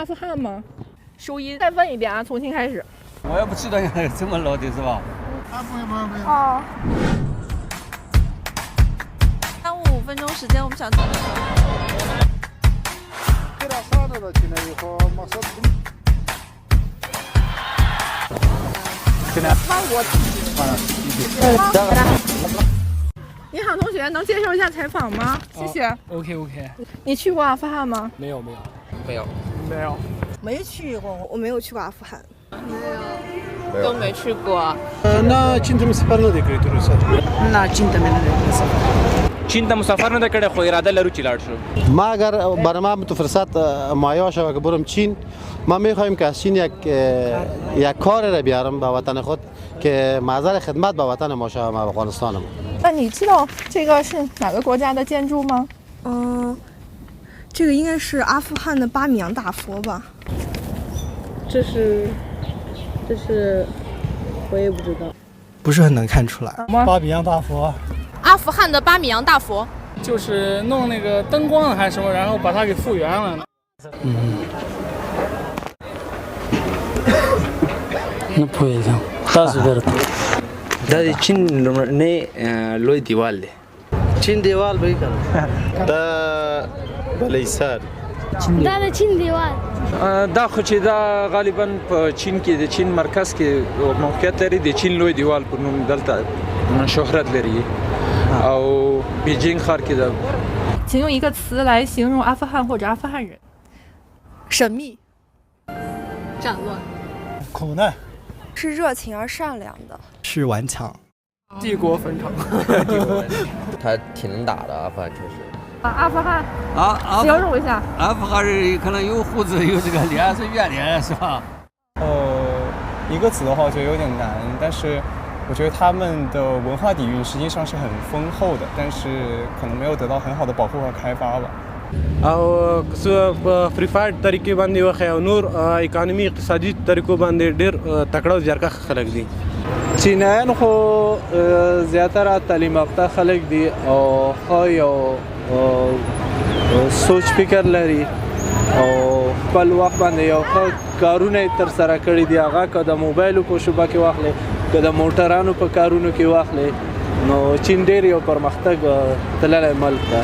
阿富汗吗？收音，再问一遍啊，重新开始。我也不知道这么老的是吧？哦。耽误5分钟时间，我们想听。你好，同学，能接受一下采访吗？谢谢。OK。你去过阿富汗吗？没有。没去过，我没有去过阿富汗。都没去过。أنا كنت مسافر نه د کړی تر اوسه. نه چین ته مې نه دی مسافر. چین ته مسافر نه کړی خو اراده لرو چې لاړ شو. ما اگر برای ما تو فرصت مایه شود که برم چین ما میخوایم که از چین یک کار را بیارم به وطن خود که محضر خدمت به وطن ما شود ما افغانستان ما. 那你知道这个是哪个国家的建筑吗？这个应该是阿富汗的巴米扬大佛吧？这是，我也不知道，不是很能看出来。巴比扬大佛，阿富汗的巴米扬大佛就是弄那个灯光还是什么，然后把它给复原了。نه پوهېږم تاسو درته دا د چین لومړنی لوی دیوال دی. چین دیوال به کنه دا بلیسر دا د چین دیوال دا خو چې دا غالبا په چین کې د چین مرکز کې موقعیت لري د چین لوی دیوال په نوم دلته شهرت لري او بیجینګ ښار کې ده.请用一个词来形容阿富汗或者阿富汗人。神秘，战乱，苦难，是热情而善良的，是顽强。帝国坟场。他挺能打的，阿富汗确实。阿富汗啊，形容一下。阿富汗人可能有胡子，有这个脸是圆脸，是吧？一个词的话我觉得有点难，但是我觉得他们的文化底蕴实际上是很丰厚的，但是可能没有得到很好的保护和开发吧。او په فری فایر طریقې باندې وخی او نور اکانومي اقتصادي طریقو باندې ډېر تکړه او زیارکښ خلک دي. چینایان خو زیاتره تعلیم یافته خلک دي او ښه یو سوچ فکر لري او خپل وخت باندې یو ښه کارونه یې ترسره کړي دي. هغه که د موبایلو په شعبه کې واخلئ که د موټرانو په کارونو کې واخلئ نو چین ډېر یو پرمختګ تللی ملک ده.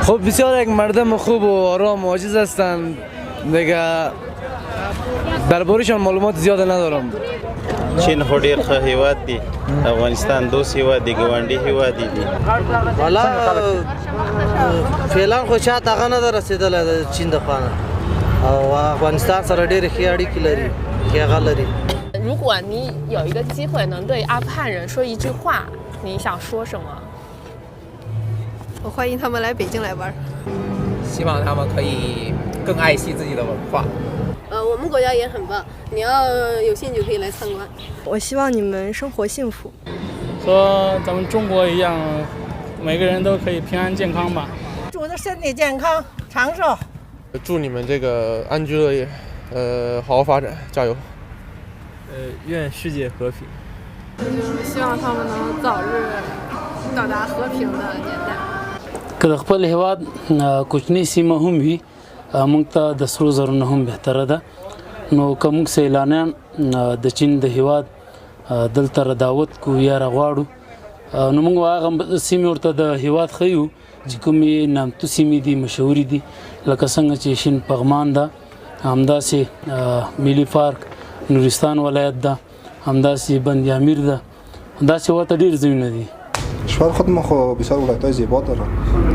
خب بسیار یک مردم خوب و آرام و عاجز هستند دیگه درباره‌شان معلومات زیاد ندارم. چین خو ډېر ښه هیواد دی. افغانستان دوست هیواد دی، ګاونډي هیواد دی. والا فعلا خو چاته هغه نه ده رسېدلی د چین د خوا نه او افغانستان سره ډېرې ښې اړیکې لري، ښې هغه لري.如果你有一个机会能对阿富汗人说一句话，你想说什么？我欢迎他们来北京来玩。希望他们可以更爱惜自己的文化。我们国家也很棒，你要有兴趣可以来参观。我希望你们生活幸福，和咱们中国一样，每个人都可以平安健康吧。祝他身体健康，长寿。祝你们这个安居乐业，好好发展，加油。愿世界和平。希望他们能早日到达和平的年代。که د خپل هیواد کوچنی سیمه هم وي موږ ته د سرو زرو نه هم بهتره ده. نو که موږ سیلانیان د چین د هیواد دلته دعوت کوو یا راغواړو نو موږ هغه سیمې ورته د هیواد ښیو چې کومې نامتو سیمې دي مشهورې دي لکه څنګه چې شین پغمان ده، همداسې ملي پارک نورستان ولایت ده، همداسې بند امیر ده، داسې ورته ډېر ځایونه دي. کشور خود ما خب بسیار ولایت‌های زیبا داره.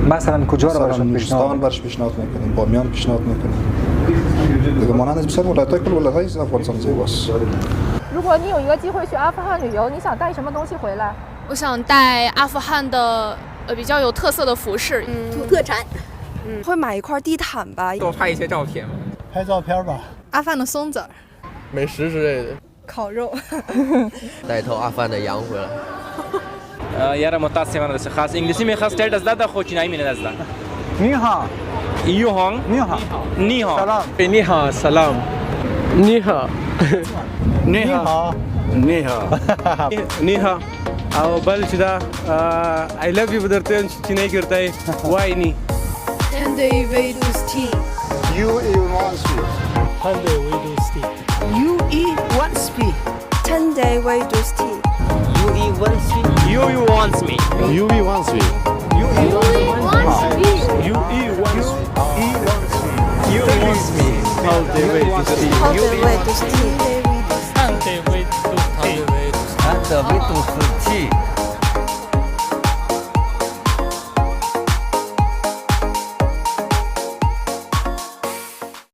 مثلا کجا را براشون نورستان برش پیشنهاد میکنیم، بامیان پیشنهاد میکنیم. دیگه مانند از بسیار ولایت‌های کل ولایت‌های افغانستان زیباست. 如果你有一个机会去阿富汗旅游，你想带什么东西回来？我想带阿富汗的比较有特色的服饰，土特产。会买一块地毯吧，多拍一些照片嘛，拍照片吧。阿富汗的松子儿、美食之类的，烤肉，带一头阿富汗的羊回来。یاره متاسفانه دست خاص انگلیسی میخواست تر دست داده خود چینایی مینه دست داد. 你好， ایو هانگ 你好， نی ها سلام， 你好，سلام。你好，你好，你好，你好. او بل چې دا I love you به درته چینایي کې ورته وایي نی. And they invade this team. UE wants me. Sunday we do steak. UE wants me. Sunday we do steak. UE wants me. UE wants me. UE wants me. UE wants me. UE wants me. UE wants me. How they wait to see. How the way to steak. Sunday we do steak.按的维度是气。